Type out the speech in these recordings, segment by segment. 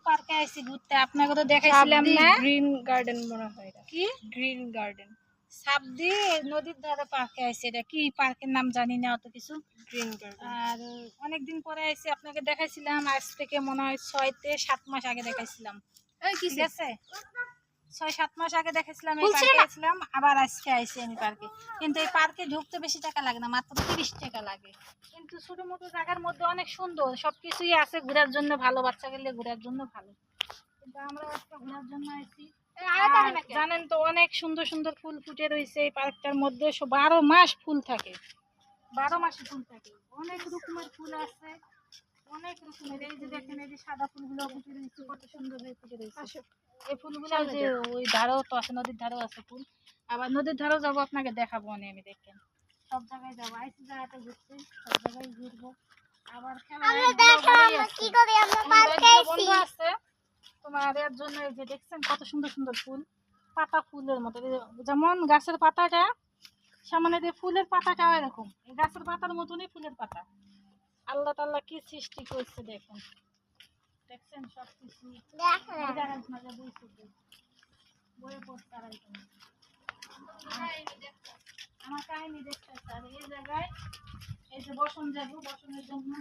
পার্কে আইছি ঘুরতে, আপনাকে তো দেখাইছিলাম না? গ্রিন গার্ডেন মনে হয় এটা। কি গ্রিন গার্ডেন? সাবদি নদীর ধারে পার্কে আইছি। এটা কি পার্কের নাম জানি না অত কিছু। Green garden. আর অনেকদিন পরে আইছি, আপনাকে দেখাইছিলাম আজ থেকে মনে হয় 6 থেকে 7 মাস আগে দেখাইছিলাম। ঠিক আছে, 6-7 মাস আগে দেখাইছিলাম, এই পার্কে আইছিলাম, আবার আজকে আইছি আমি পার্কে। কিন্তু এই পার্কে ঢুকতে বেশি টাকা লাগে না, মাত্র 30 টাকা লাগে। কিন্তু ছোট মোটো জায়গার মধ্যে অনেক সুন্দর, সবকিছুই আছে ঘোরার জন্য ভালো, বাচ্চা গেলে ঘোরার জন্য ভালো। কিন্তু আমরা একটা ঘোরার জন্য আইছি। জানেন তো অনেক সুন্দর সুন্দর ফুল ফুটে রয়েছে এই পার্কটার মধ্যে, 12 মাস ফুল থাকে, 12 মাসে ফুল থাকে। অনেক রকমের ফুল আছে, অনেক রকমের। এই যে দেখেন, এই যে সাদা ফুলগুলো ফুটে রয়েছে, কত সুন্দর হয়ে ফুটে রয়েছে। এই ফুলগুলো যে ওই ধারেও তো আছে, নদীর ধারেও আছে ফুল। আবার নদীর ধারেও যাবো, আপনাকে দেখাবো আমি। দেখেন সব জায়গায় যাবো, আইসি জায়গাটা ঘুরতে, সব জায়গায় ঘুরবো। আবার বন্ধ আছে তোমার এর জন্য। এই যে দেখছেন কত সুন্দর সুন্দর ফুল, পাতা ফুলের মতো, যেমন গাছের পাতাটা সামনে দিয়ে ফুলের পাতাটাও এরকম, এই গাছের পাতার মতনই ফুলের পাতা। আল্লাহ তাআলা কি সৃষ্টি করছে দেখুন, দেখছেন সব কিছু। বইয়ে পড়তে আর আমার কাহিনী দেখতে। আর এই জায়গায় এই যে বসন যাবো, বসনের জন্য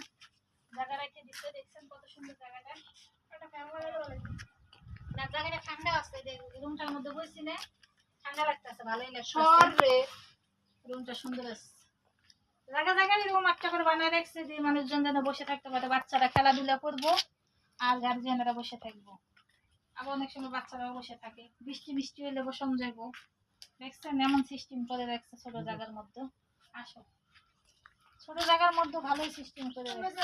জায়গা রেখে দিতে, দেখছেন কত সুন্দর জায়গাটা। জায়গাটা ঠান্ডা আছে, রুমটার মধ্যে বসছি না, ঠান্ডা লাগতেছে, ভালোই লাগছে। রুমটা সুন্দর আছে, জায়গা জায়গায় এরকম একটা করে বানায় রাখছে যে মানুষজন যেন বসে থাকতে পারে, বাচ্চারা খেলাধুলা করবো আর গার্জিয়ানরা বসে থাকবো। আবার অনেক সময় বাচ্চারাও বসে থাকে, বৃষ্টি বৃষ্টি হলে বসন যাবো। দেখছেন এমন সিস্টেম করে রাখছে ছোট জায়গার মধ্যে। আসো, ছোট জায়গার মধ্যে ভালোই সিস্টেম করে রাখছে।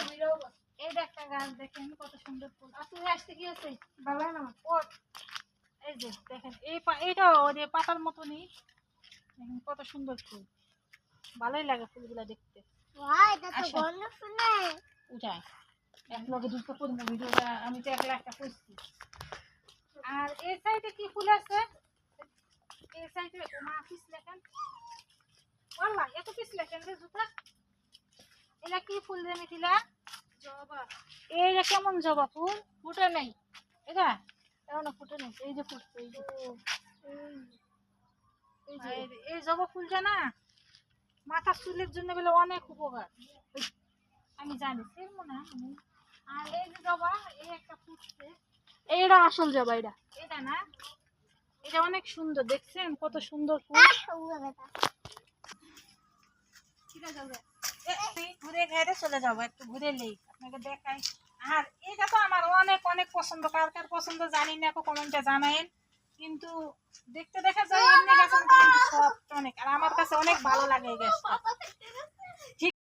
এই যে একটা গাছ দেখেন কত সুন্দর ফুল। আপনি আসতে কি আছে বাবা না ওর, এই যে দেখেন এইটাও ওই পাতার মতনই, দেখেন কত সুন্দর ফুল, ভালোই লাগে ফুলগুলা দেখতে। উঠায় এক লগে দুটো করবো ভিডিওটা, আমি তো একলা একটা করছি। আর এই সাইডে কি ফুল আছে, এই সাইডে মা পিস লেখেন, ওয়াল্লাহ এত পিস লেখেন রে জুতা। এটা কি ফুল জানিছিলা? জবা। এই যে কেমন জবা ফুল, ফুটে নেই এটা, এখনো ফুটে নেই। এই যে ফুটছে, এই জবা ফুলটা না মাথা চুলের জন্য বলে অনেক উপকার, আমি জানি মনে হয়। আর এই যে জবা, এই একটা ফুটছে, এইটা আসল জবা। এটা না, এটা অনেক সুন্দর, দেখছেন কত সুন্দর ফুল। ঠিক আছে, ঘুরে ঘাড়ে চলে যাবো, একটু ঘুরে নেই আপনাকে দেখাই। আর এটা তো আমার অনেক অনেক পছন্দ, কার কার পছন্দ জানি না, কমেন্টে জানাইন। কিন্তু দেখতে দেখা যায় এমনি গাছ অনেক, আর আমার কাছে অনেক ভালো লাগে এই গাছটা।